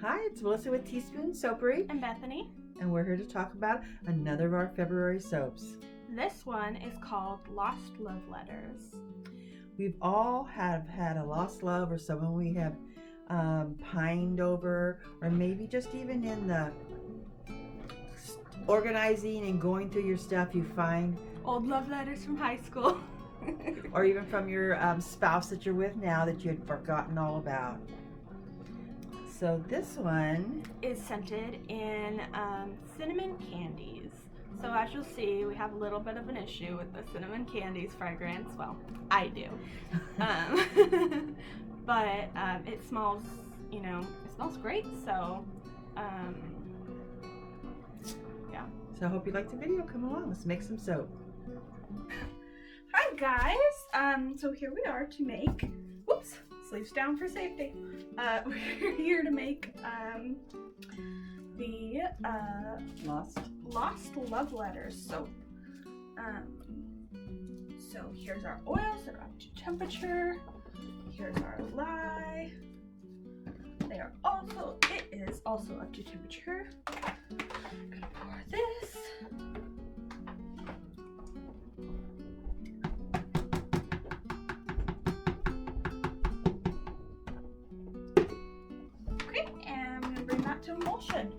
Hi, it's Melissa with Teaspoon Soapery. I'm Bethany. And we're here to talk about another of our February soaps. This one is called Lost Love Letters. We've all have had a lost love or someone we have pined over, or maybe just even in the organizing and going through your stuff, you find old love letters from high school. or even from your spouse that you're with now that you had forgotten all about. So this one is scented in cinnamon candies. So as you'll see, we have a little bit of an issue with the cinnamon candies fragrance. Well, I do. But it smells, it smells great. So, yeah. So I hope you liked the video. Come along, let's make some soap. Hi guys, so here we are to make, whoops, sleeves down for safety. We're here to make the Lost Love Letters soap. So here's our oils, they're up to temperature. Here's our lye. It is also up to temperature. I'm gonna pour this. Okay, and I'm gonna bring that to emulsion.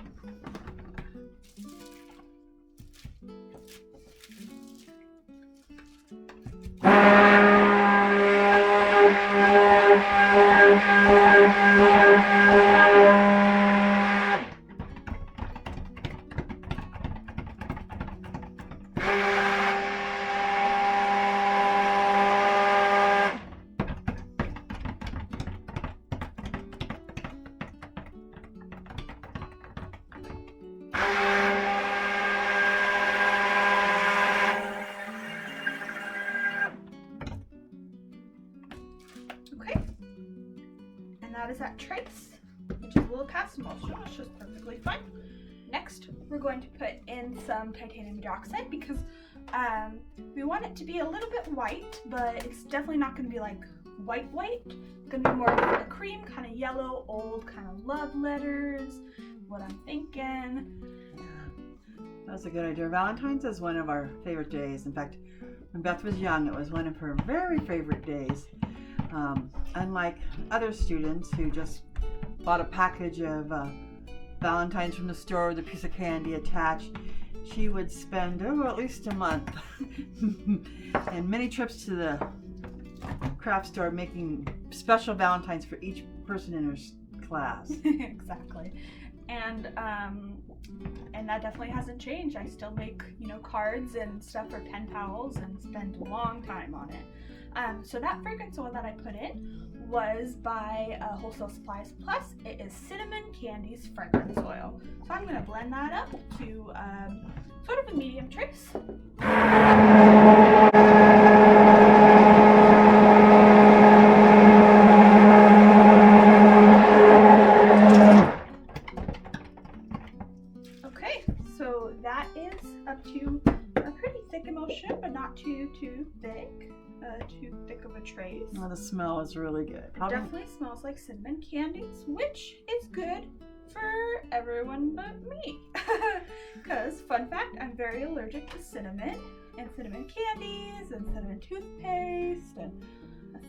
Okay, and that is that trace, which is a little cast emulsion, which is perfectly fine. Next, we're going to put in some titanium dioxide because we want it to be a little bit white, but it's definitely not going to be like white. It's going to be more like a cream, kind of yellow, old kind of love letters, what I'm thinking. That's a good idea. Valentine's is one of our favorite days. In fact, when Beth was young, it was one of her very favorite days. Unlike other students who just bought a package of Valentine's from the store with a piece of candy attached, she would spend at least a month and many trips to the craft store making special Valentines for each person in her class. Exactly. And that definitely hasn't changed. I still make, cards and stuff for pen pals and spend a long time on it. So that fragrance oil that I put in was by Wholesale Supplies Plus. It is Cinnamon Candies Fragrance Oil. So I'm going to blend that up to sort of a medium trace. Okay, so that is up to a pretty thick emulsion, but not too thick. Too thick of a trace. Oh, the smell is really good. It definitely smells like cinnamon candies, which is good for everyone but me. Because, fun fact, I'm very allergic to cinnamon and cinnamon candies and cinnamon toothpaste and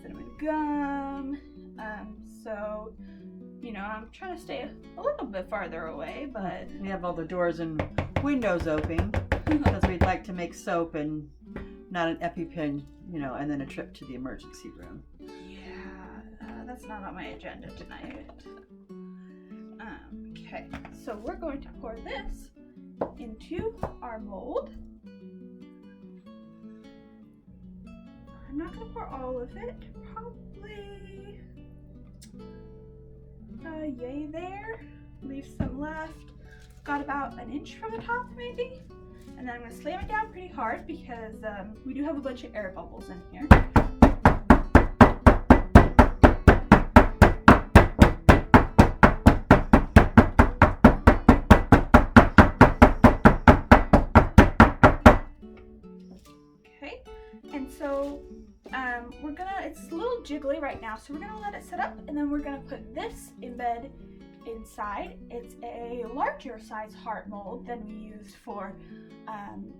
cinnamon gum. So, I'm trying to stay a little bit farther away, but... We have all the doors and windows open because we'd like to make soap and not an EpiPen, and then a trip to the emergency room. Yeah, that's not on my agenda tonight. Okay, so we're going to pour this into our mold. I'm not going to pour all of it, probably yay there. Leave some left. Got about an inch from the top, maybe. And then I'm going to slam it down pretty hard because we do have a bunch of air bubbles in here. Okay, and so it's a little jiggly right now, so we're gonna let it set up, and then we're gonna put this in bed inside, it's a larger size heart mold than we used for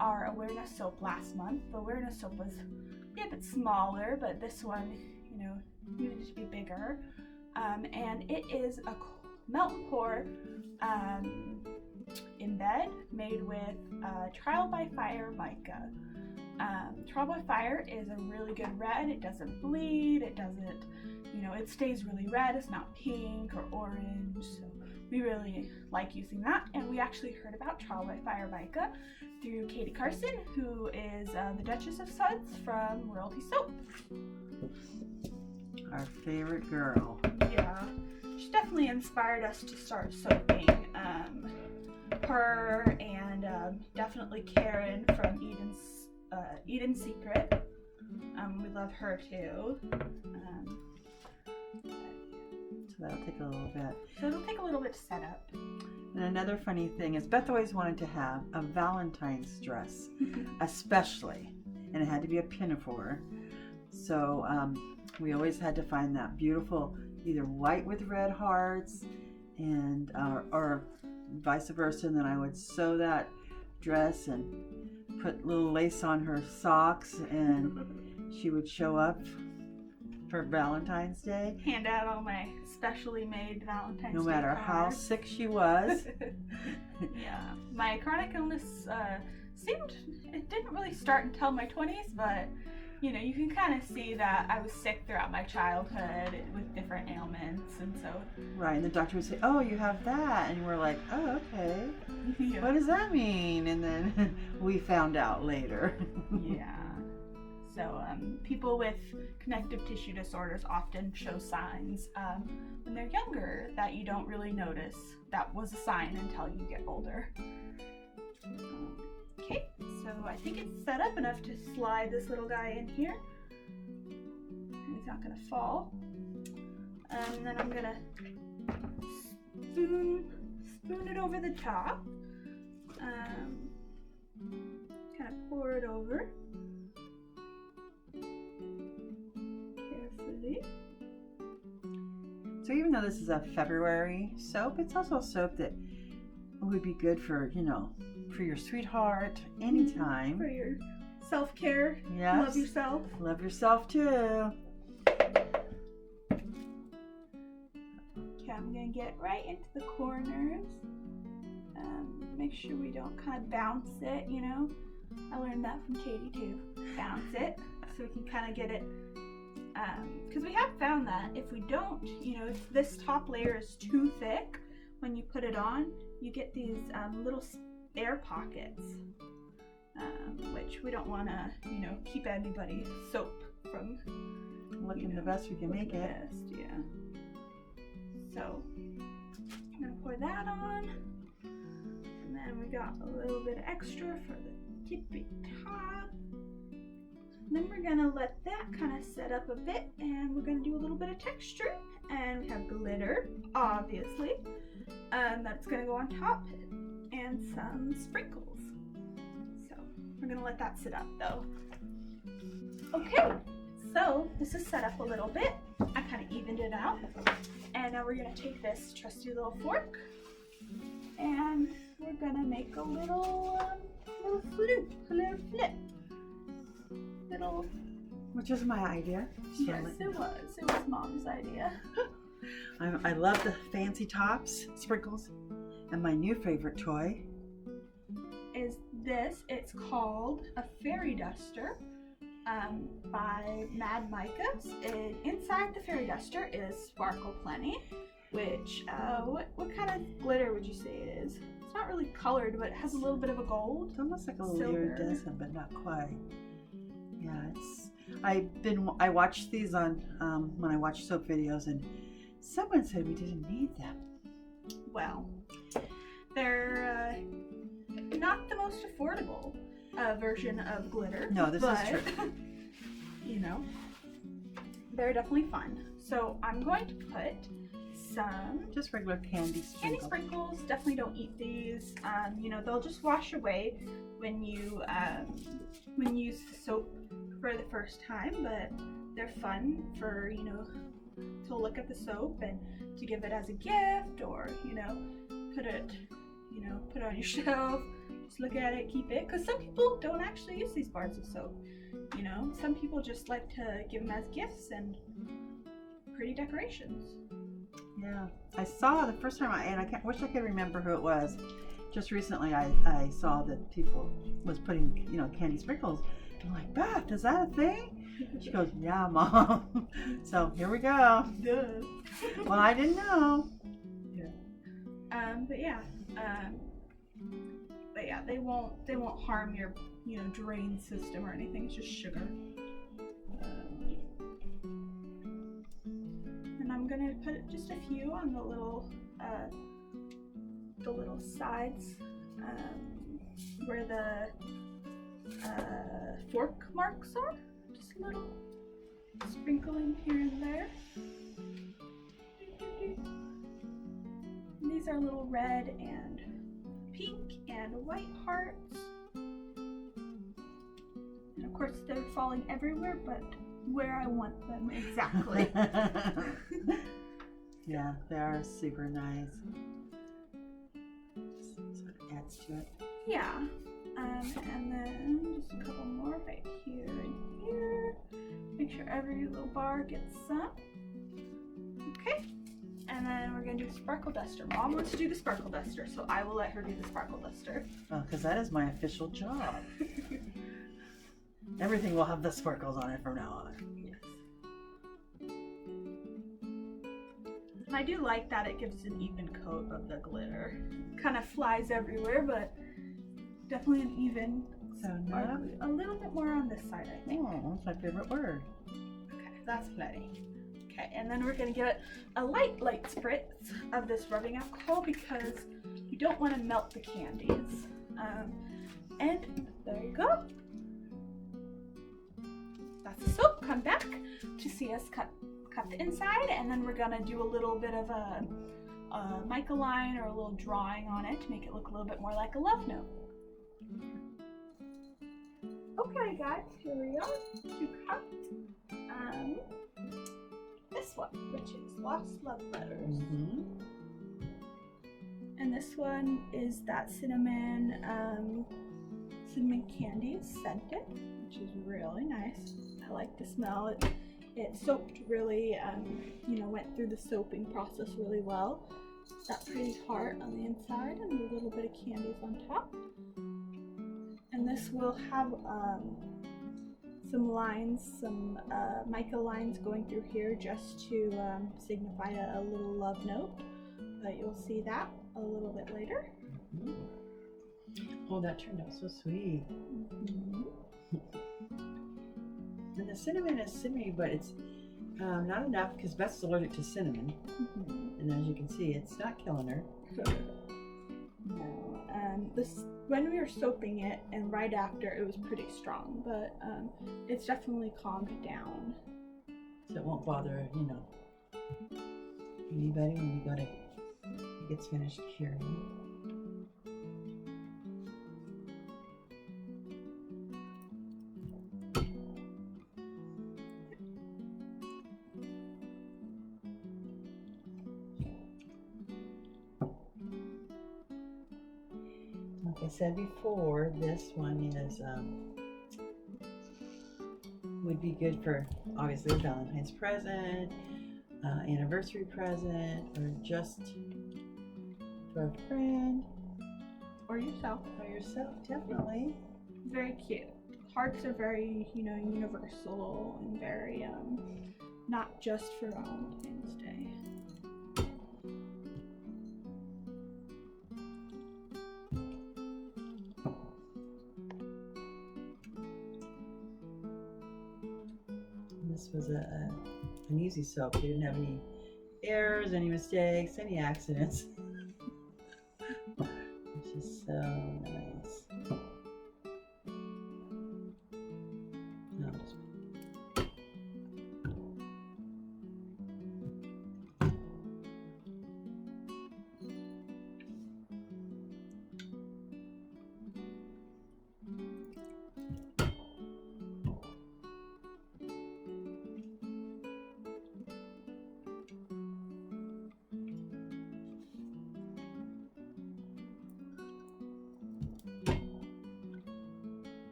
our awareness soap last month. The awareness soap was a bit smaller, but this one, you know, needed to be bigger. And it is a melt and pour embed made with Trial by Fire mica. Trial by Fire is a really good red. It doesn't bleed, it doesn't, you know, it stays really red. It's not pink or orange, so we really like using that. And we actually heard about Trial by Fire mica through Katie Carson, who is the Duchess of Suds from Royalty Soap. Our favorite girl. Yeah, she definitely inspired us to start soaping. Her and definitely Karen from Eden's Secret. We love her too. So that'll take a little bit. So it'll take a little bit to set up. And another funny thing is Beth always wanted to have a Valentine's dress, especially, and it had to be a pinafore. So we always had to find that beautiful, either white with red hearts, and or vice versa. And then I would sew that dress and put little lace on her socks, and she would show up for Valentine's Day. Hand out all my specially made Valentine's Day No matter how cards. sick she was. Yeah, my chronic illness it didn't really start until my 20s, but you know, you can kind of see that I was sick throughout my childhood with different ailments, and so. Right, and the doctor would say, "Oh, you have that," and we're like, "Oh, okay. Yeah. What does that mean?" And then we found out later. Yeah. So people with connective tissue disorders often show signs when they're younger that you don't really notice that was a sign until you get older. Okay, so I think it's set up enough to slide this little guy in here. And he's not gonna fall. And then I'm gonna spoon it over the top. Kind of pour it over. Carefully. So even though this is a February soap, it's also a soap that would be good for, you know, for your sweetheart anytime. For your self-care. Yes. Love yourself. Love yourself too. Okay, I'm gonna get right into the corners. Make sure we don't kind of bounce it, you know. I learned that from Katie too. Bounce it so we can kind of get it. Because we have found that if we don't, you know, if this top layer is too thick, when you put it on, you get these little air pockets, which we don't want to, you know, keep anybody's soap from Looking the best we can make it. best, yeah. So I'm gonna pour that on, and then we got a little bit extra for the tippy top. Then we're gonna let that kind of set up a bit, and we're gonna do a little bit of texture. And we have glitter, obviously, that's gonna go on top, and some sprinkles. So we're gonna let that sit up though. Okay, so this is set up a little bit. I kind of evened it out, and now we're gonna take this trusty little fork, and we're gonna make a little flip. Which is my idea. Yes, it was. It was Mom's idea. I love the fancy tops, sprinkles, and my new favorite toy Is this? It's called a fairy duster by Mad Micah. Inside the fairy duster is Sparkle Plenty, which what kind of glitter would you say it is? It's not really colored, but it has a little bit of a gold. It's almost like a little Silver. iridescent, but not quite. Yeah, I watched these on when I watched soap videos, and someone said we didn't need them. Well, they're not the most affordable version of glitter. No, this but, is true. You know, they're definitely fun. So I'm going to put some Just regular candy sprinkles. candy sprinkles. Definitely don't eat these. You know, they'll just wash away when you use the soap for the first time, but they're fun for, you know, to look at the soap and to give it as a gift, or put it on your shelf. Just look at it, keep it, because some people don't actually use these bars of soap. Some people just like to give them as gifts and pretty decorations. Yeah, I saw the first time and I wish I could remember who it was. Just recently, I saw that people was putting candy sprinkles. I'm like, Beth, is that a thing? She goes, yeah, Mom. So here we go. Duh. Well, I didn't know. But yeah, they won't harm your drain system or anything. It's just sugar. And I'm gonna put just a few on the little sides where the fork marks are. Just a little sprinkling here and there. And these are little red and pink and white hearts. And of course they're falling everywhere, but where I want them exactly. Yeah, they are super nice. So it adds to it. Yeah. And then just a couple more right here and here. Make sure every little bar gets some. Okay. And then we're going to do sparkle duster. Mom wants to do the sparkle duster, so I will let her do the sparkle duster. Well, because that is my official job. Everything will have the sparkles on it from now on. Yes. And I do like that it gives an even coat of the glitter. Kind of flies everywhere, but definitely an even. So now, a little bit more on this side, I think. oh, that's my favorite word. Okay, that's plenty. Okay, and then we're going to give it a light spritz of this rubbing alcohol because you don't want to melt the candies. And there you go. That's the soap. Come back to see us cut the inside, and then we're going to do a little bit of a mica line or a little drawing on it to make it look a little bit more like a love note. Okay guys, here we are to cut this one, which is Lost Love Letters. Mm-hmm. And this one is that cinnamon candy scented, which is really nice. I like the smell. It soaked really, went through the soaping process really well. It's that pretty heart on the inside and a little bit of candies on top. And this will have some lines, some mica lines going through here just to signify a little love note. But you'll see that a little bit later. Mm-hmm. Oh, that turned out so sweet. Mm-hmm. And the cinnamon is simmy, but it's not enough because Beth's allergic to cinnamon. Mm-hmm. And as you can see, it's not killing her. No, when we were soaping it and right after, it was pretty strong, but it's definitely calmed down. So it won't bother, anybody when it gets finished curing. Like I said before, this one is would be good for obviously a Valentine's present, anniversary present, or just for a friend Or yourself. or yourself, definitely. Very cute. Hearts are very, universal and very, not just for Valentine's Day. This was an easy soap. It didn't have any errors, any mistakes, any accidents. It's just so nice. No, just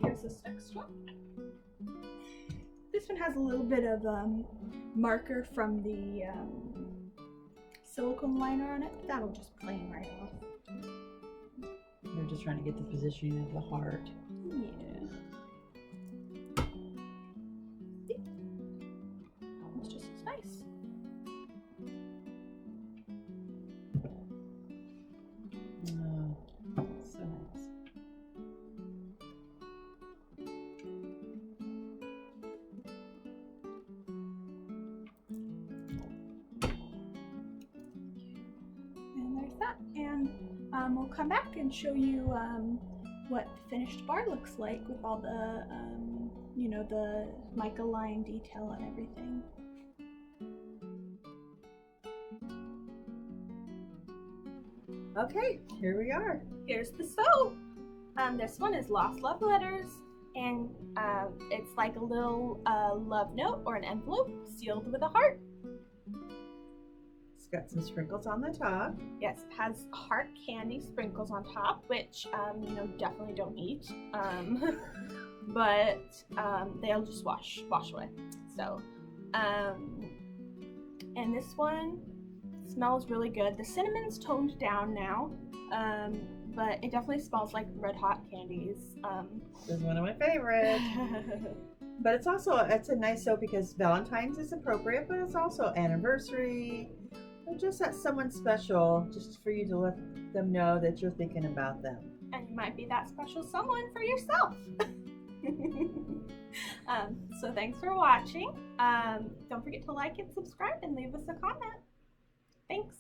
Here's this next one. This one has a little bit of marker from the silicone liner on it. That'll just plane right off. We're just trying to get the positioning of the heart. Yeah. It's just as nice. Oh, so nice. And there's that. And we'll come back and show you what the finished bar looks like with all the, you know, the mica line detail and everything. Okay, here we are. Here's the sew. This one is Lost Love Letters, and it's like a little love note or an envelope sealed with a heart. It's got some sprinkles on the top. Yes, it has heart candy sprinkles on top, which you know, definitely don't eat. But they'll just wash away. So, and this one smells really good. The cinnamon's toned down now, but it definitely smells like red hot candies. This is one of my favorites. But it's a nice soap because Valentine's is appropriate, but it's also anniversary. Or just that someone special, just for you to let them know that you're thinking about them. And you might be that special someone for yourself. So thanks for watching. Don't forget to like and subscribe and leave us a comment. Thanks.